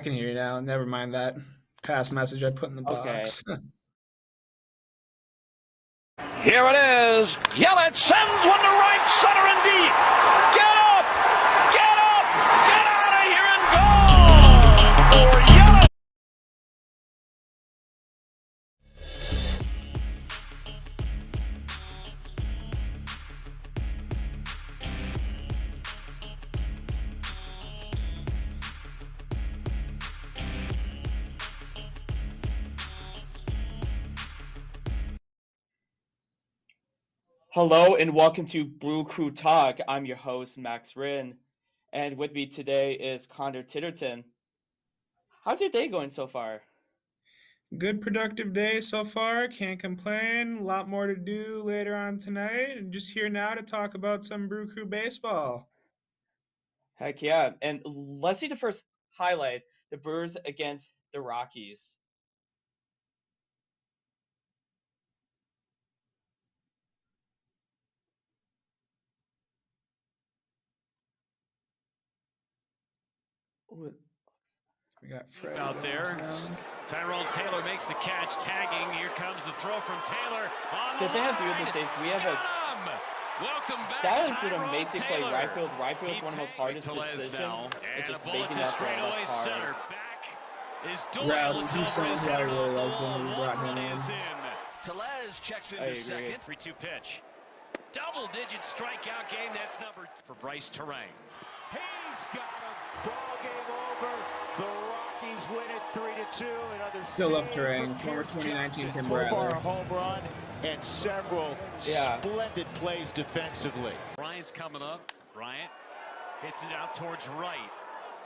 I can hear you now. Never mind that past message I put in the Okay. box. Here it is. Yelich sends one to right center and deep. Get up! Get up! Get out of here and go! For Yelich! Hello and welcome to Brew Crew Talk. I'm your host, Max Rinn, and with me today is Connor Titterton. How's your day going so far? Good productive day so far. Can't complain. A lot more to do later on tonight. And just here now to talk about some Brew Crew baseball. Heck yeah. And let's see the first highlight, the Brewers against the Rockies. Ooh, We got Fred out there. Tyrone Taylor makes the catch, tagging. Here comes the throw from Taylor on the Since they have to do line. this stage, we have a Welcome back, that is an Tyrone amazing play. Taylor. Right field. Right field is one of the most hardest Tellez decisions. now. It's And a just bullet making to that throw. straightaway That's hard. center. Back is Doyle. Rowdy, It's he's over someone his who I head really off the liked when wall. we brought him 1-1 in. is in. Tellez checks I into agree. second. 3-2 pitch. Double-digit strikeout game. That's number for Bryce Terang. He's got a ball game over. The Rockies win it 3-2. Another Still love save Terang, for former Pierce 2019 Jackson. Tim So far, Bradley. a home run and several splendid plays defensively. Bryant's coming up. Bryant hits it out towards right.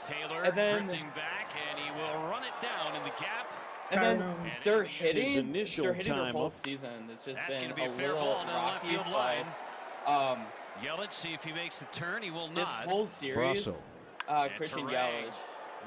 Taylor And then- drifting back, and he will run it down in the gap. And then Tyrone. they're His hitting. initial They're hitting the time whole up. season. It's just That's been going to be a fair little ball down the left rocky field play. line. Yelich, see if he makes the turn. He will This not. whole series, Russell. And Christian Terang Yelich.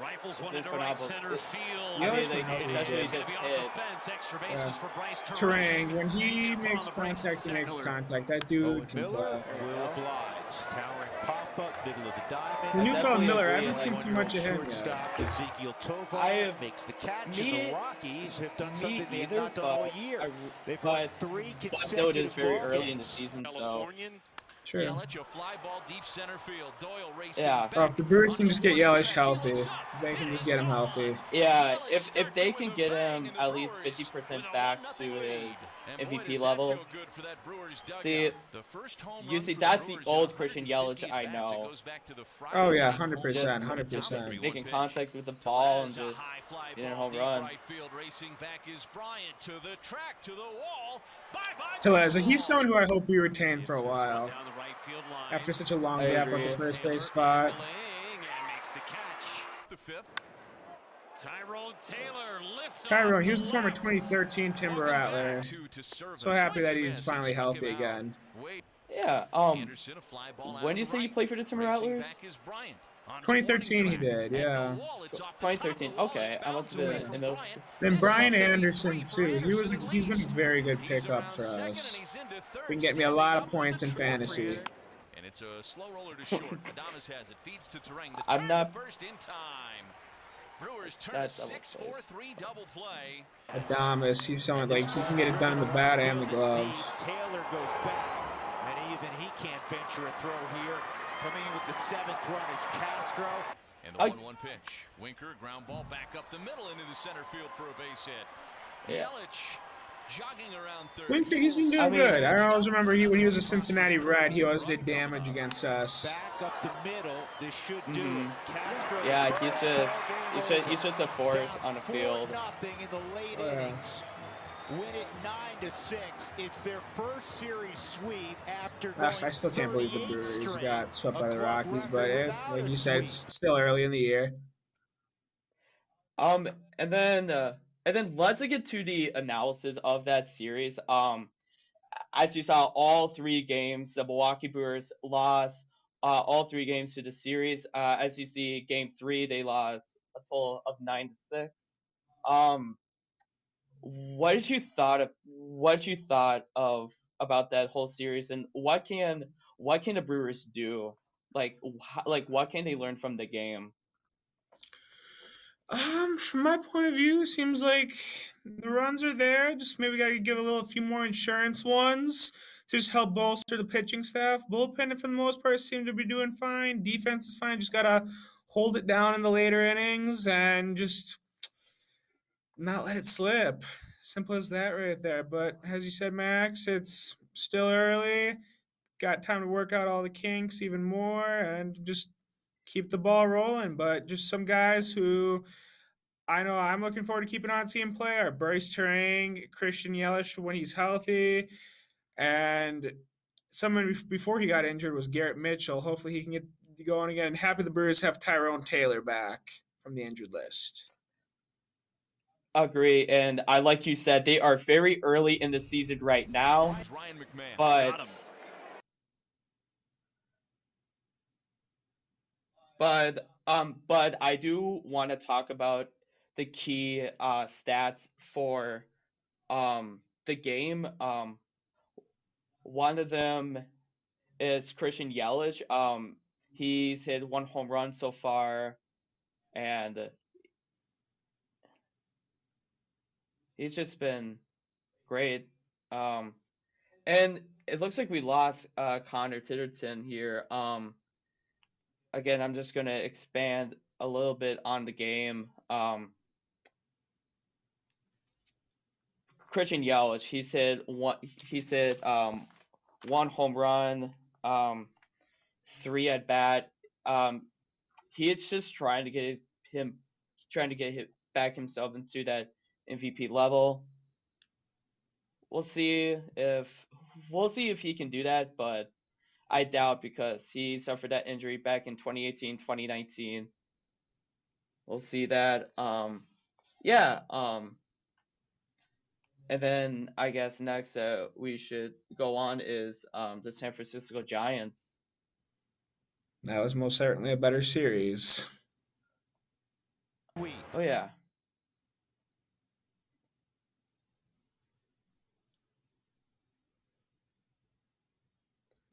rifles It's one been into right phenomenal. center field. Yelich I mean, when healthy is especially He's good. going to be this off the hit. fence. Extra bases for Bryce Terang, when he He's gonna put makes on the brakes contact, he in makes second. contact. That Owen dude can Miller play. will oblige. Towering pop-up, middle of the diamond. The new fella definitely Miller, I agree, haven't seen like, too much of him yet. Shortstop Ezekiel I Tovar have- makes the catch, and me- the Rockies have done Me something they have either, not done all but year. They've won but 3 still, consecutive it is very ball early in the games. season, so Californian. Sure. Yelich, a fly ball deep center field. Doyle racing yeah. Well, if the Brewers can just get Yelich He healthy, looks up. they can It just is get him gone. healthy. Yeah, Yelich if starts they it can with a get bang, him and the at least Brewers 50% win a back 1-0 to his lead. And boy, MVP does that level. feel good for that Brewers dugout. See, The first home you run see, for that's the Brewers in old Christian 150 Yelich I at-bats. It know. goes back to the Friday Oh yeah, night 100%, home 100%. run. making Pitch. contact with the ball and Tellez, a just high fly getting a ball home deep run. right field. Racing back is Bryant to the track, to the wall. Bye-bye Tellez, baseball. he's someone who I hope we retain for a Hits this one while. down the right field line. After such a long I gap at agree. the first Taylor base spot. angling and makes the catch. The fifth. Tyrone Taylor lift Tyrone, off he was to the former left. 2013 Timber Welcome Rattler. back to serve So him. happy that Swing he's and finally miss. Struck healthy him out. again. Wade Yeah. Anderson, a fly ball out When did you to say you right. played for the Timber Racing Rattlers? back is Bryant. On 2013 he warning track. did, At yeah. the wall, it's off the top of the 2013. wall. Okay, It I must bounds have been away in from those. Bryant. Then This Brian is gonna be Anderson free for too. Anderson at He's been a least. very good He's pickup around for second, and us. he's into third, Been getting me a standing lot up of points in with the trap fantasy. here. And it's a slow roller to short. Adames has it. Feeds to Terang. The I'm turn not- to first in time. Brewers turn That's a double 6-4-3 double play. Adames, he's someone like he can get it done in the bat and the glove. Taylor goes back, and even he can't venture a throw here. Coming in with the 7th run is Castro. And the 1-1 pitch. Winker, ground ball back up the middle and into center field for a base hit. Yeah. Yelich jogging around third. Winker, he's been doing good. I always remember when he was a Cincinnati Red, he always did damage against us. Back up the middle. This should do it. Castro. Yeah, he's just a force on the field. Nothing in the late Oh, yeah. innings. Win it 9-6. It's their first series sweep after I still can't believe the 38 Brewers straight. got swept by A the club Rockies, record but without like a you said, it's sweep. still early in the year. And then let's get to the analysis of that series. As you saw, all 3 games, the Milwaukee Brewers lost all 3 games to the series. As you see, Game 3 they lost a total of 9-6. What you thought of about that whole series, and what can the Brewers do? Like what can they learn from the game? From my point of view, seems like the runs are there. Just maybe got to give a few more insurance ones to just help bolster the pitching staff. Bullpen, for the most part, seem to be doing fine. Defense is fine. Just gotta hold it down in the later innings and just not let it slip. Simple as that, right there. But as you said, Max, it's still early. Got time to work out all the kinks even more and just keep the ball rolling. But just some guys who I know I'm looking forward to keeping on seeing play are Bryce Terang, Christian Yelich when he's healthy, and someone before he got injured was Garrett Mitchell. Hopefully he can get going again. And happy the Brewers have Tyrone Taylor back from the injured list. Agree, and like you said, they are very early in the season right now, Ryan McMahon. but Got him. but I do want to talk about the key stats for the game. One of them is Christian Yelich. He's hit 1 home run so far, and he's just been great. And it looks like we lost Connor Titterton here. Again, I'm just gonna expand a little bit on the game. Christian Yelich, he's hit 1 home run, 3 at bat. He's just trying to get back himself into that MVP level. We'll see if he can do that, but I doubt because he suffered that injury back in 2018, 2019. We'll see that. And then I guess next we should go on is the San Francisco Giants. That was most certainly a better series. Oh yeah.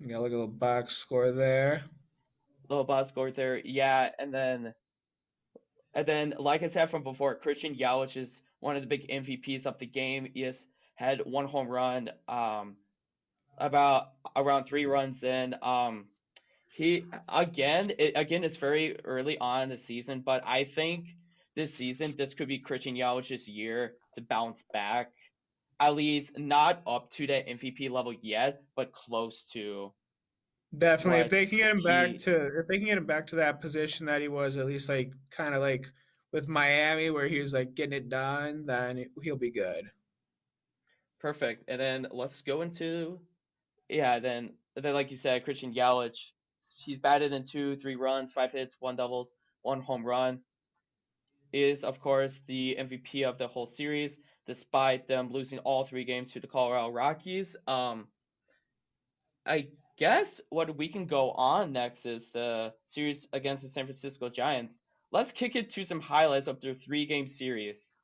You got like a little box score there. Little box score there, yeah, and then like I said from before, Christian Yelich is one of the big MVPs of the game. He has had 1 home run, about around 3 runs in. He again it's very early on in the season, but I think this could be Christian Yelich's year to bounce back. At least not up to that MVP level yet, but close to. Definitely, if they can get him back to that position that he was, at least like kind of like with Miami, where he was like getting it done, then he'll be good. Perfect. And then let's go into, then like you said, Christian Yelich, he's batted in 2, 3 runs, 5 hits, 1 doubles, 1 home run. Is of course the MVP of the whole series, despite them losing all 3 games to the Colorado Rockies. I guess what we can go on next is the series against the San Francisco Giants. Let's kick it to some highlights of their 3-game series.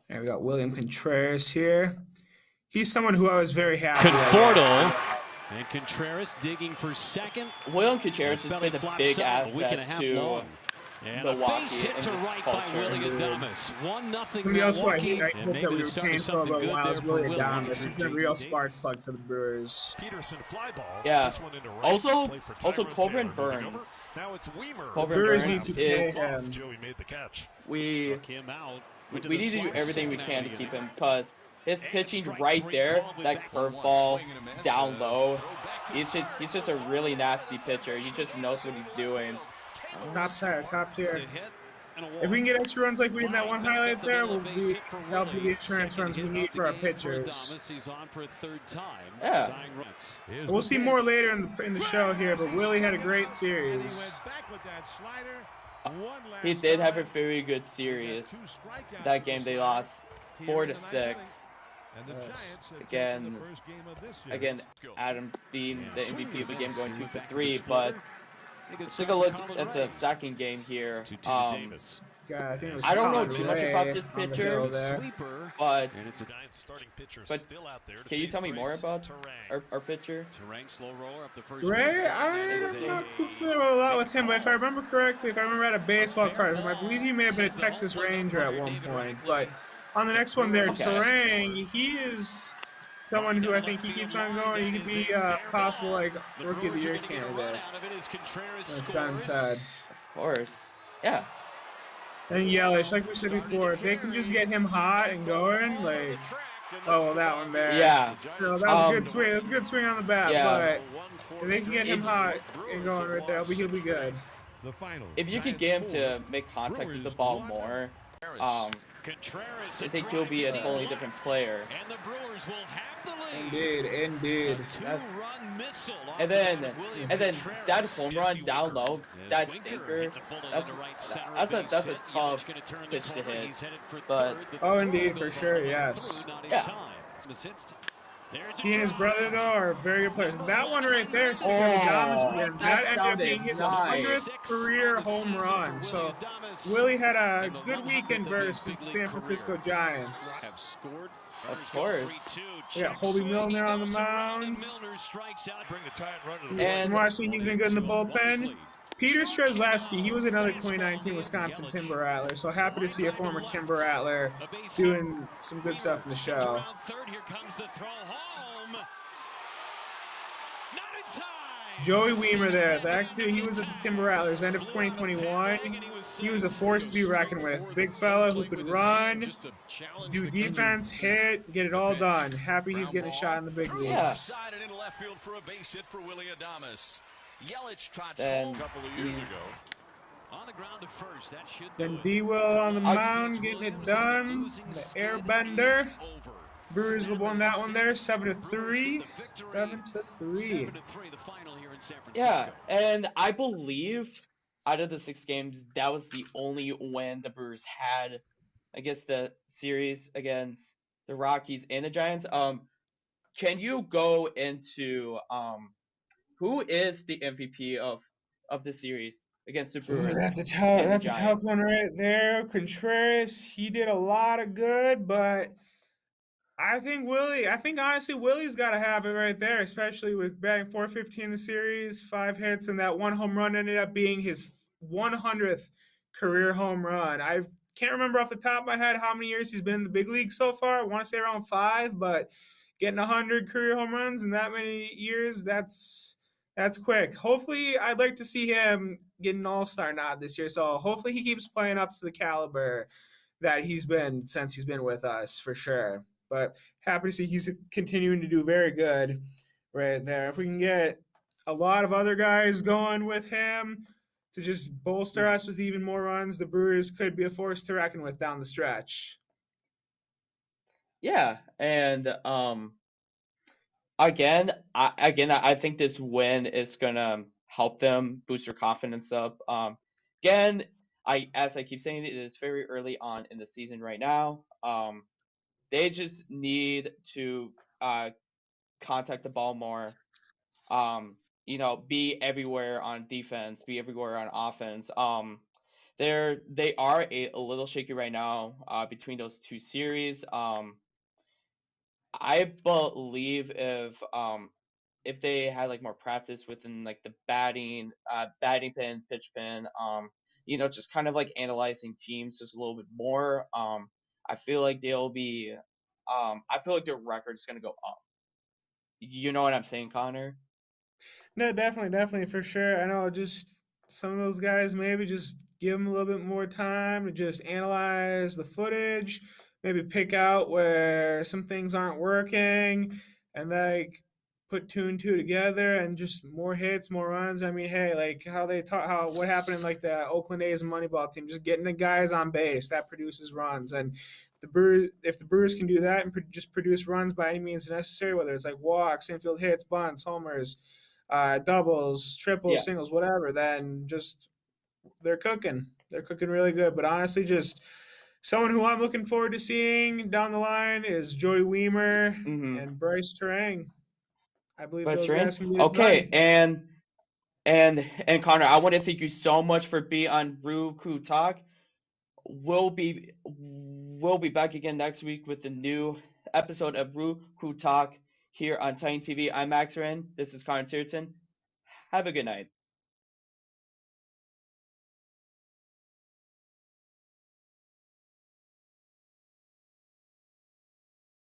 And we got William Contreras here. He's someone who I was very happy Conforto. And Contreras digging for second. William Contreras has been a big asset to and Milwaukee a base hit to right by Willie Adames. 1-0 I Milwaukee. hope And that maybe we the start retained of for something a good while there is for Willie Willie. Adames. He's been a real spark plug for the Brewers. Peterson fly ball. Yeah. This one into right. Also Play for Tyrone Corbin Taylor. Moving Burns. over. Now it's Weimer. Corbin Brewers Burns need to pay is him. Joey made the catch. we Struck him out. we Went to need the to do slot everything we second can to inning. keep him because his pitching strike right three there, called with that that curveball Swing and a miss. down low, Throw back to he's just a really nasty pitcher. He just knows what he's doing. Top tier. The hit and a walk. If we can get extra runs like we did in that one Line back highlight up the there, middle, we'll base be hit for that'll be the Willie. insurance Second runs we hit need of for our the game pitchers. Adames. He's on for a 3rd time. Yeah. Tying runs. We'll see more later in the show here, but Willie had a great series. He did have a very good series. That game they lost 4-6. Again, Adams being the MVP of the game, going 2 for 3, but Let's take a look at the second game here. Davis. God, I think it was I don't know Colin too much Ray about this on the pitcher, hill there. Sweeper. but And it's a Giants starting pitcher But still out there. can you tell me more about our pitcher? Terang slow roller up the first Ray, base. I'm not too familiar with a lot with him, but if I remember correctly, if I remember at a baseball card, I believe he may have been a Texas Ranger at one point. But on the next one there, Okay. Terang, he is someone who I think he keeps on going. He could be a possible like rookie of the year candidate. That's done said. Of course. Yeah. And Yelich, like we said before, if they can just get him hot and going, like, oh, well, that one there. Yeah. So that was a good swing. That was a good swing on the bat. Yeah. But if they can get him hot and going right there, he'll be good. If you could get him to make contact with the ball more, I think he'll be a totally different player. And the Brewers will have the lead. Indeed. Two-run missile. And then that home run down low, that sinker, that's a tough pitch to hit. But Oh, indeed, for sure, yes. yeah. He and his brother, though, are very good players. That one right there, speaking of Adames, that ended up being his 100th career home run. So Willie had a good weekend versus the San Francisco Giants. Of course. Yeah, Holby Milner on the mound. And From what I've seen, he's been good in the bullpen. Peter Strzelecki, he was another 2019 Wisconsin Timber Rattler, so happy to see a former Timber Rattler doing some good stuff in the show. Joey Weimer there. Actually, he was at the Timber Rattlers end of 2021. He was a force to be reckoned with. Big fella who could run, do defense, hit, get it all done. Happy he's getting a shot in the big leagues. Yeah. Sided into left field for a base hit for Willie Adames. Yelich trots Then home a couple of years ago. On the ground to first. That should Then D-Will on the mound, getting it done. The airbender. Brewers won that one there, 7-3. 7-3. 7-3, the final here in San Francisco. yeah, and I believe out of the 6 games, that was the only win the Brewers had against the series against the Rockies and the Giants. Can you go into who is the MVP of the series against the Brewers? That's a tough one right there. Contreras, he did a lot of good, but I think honestly Willie's got to have it right there, especially with batting .415 in the series, 5 hits, and that one home run ended up being his 100th career home run. I can't remember off the top of my head how many years he's been in the big league so far. I want to say around 5, but getting 100 career home runs in that many years, that's quick. Hopefully, I'd like to see him get an all-star nod this year, so hopefully he keeps playing up to the caliber that he's been since he's been with us, for sure. But happy to see he's continuing to do very good right there. If we can get a lot of other guys going with him to just bolster us with even more runs, the Brewers could be a force to reckon with down the stretch. Yeah, and I think this win is gonna help them boost their confidence up. Again, as I keep saying, it is very early on in the season right now. They just need to contact the ball more. Be everywhere on defense, be everywhere on offense. They are a little shaky right now between those 2 series. I believe if they had like more practice within like the batting pin, pitch pin, just kind of like analyzing teams just a little bit more. I feel like they'll be. I feel like their record's gonna go up. You know what I'm saying, Connor? No, definitely for sure. I know just some of those guys maybe just give them a little bit more time to just analyze the footage, maybe pick out where some things aren't working, and like put 2 and 2 together and just more hits, more runs. I mean, hey, like what happened in like the Oakland A's Moneyball team, just getting the guys on base that produces runs. And if the Brewers can do that and just produce runs by any means necessary, whether it's like walks, infield hits, bunts, homers, doubles, triples, singles, whatever, then just they're cooking. They're cooking really good. But honestly, just someone who I'm looking forward to seeing down the line is Joey Weimer and Bryce Terang. I believe those guys can get it Okay, done. and And Connor, I want to thank you so much for being on Brew Crew Talk. We'll be back again next week with the new episode of Brew Crew Talk here on Titan TV. I'm Max Rinn. This is Connor Titterton. Have a good night.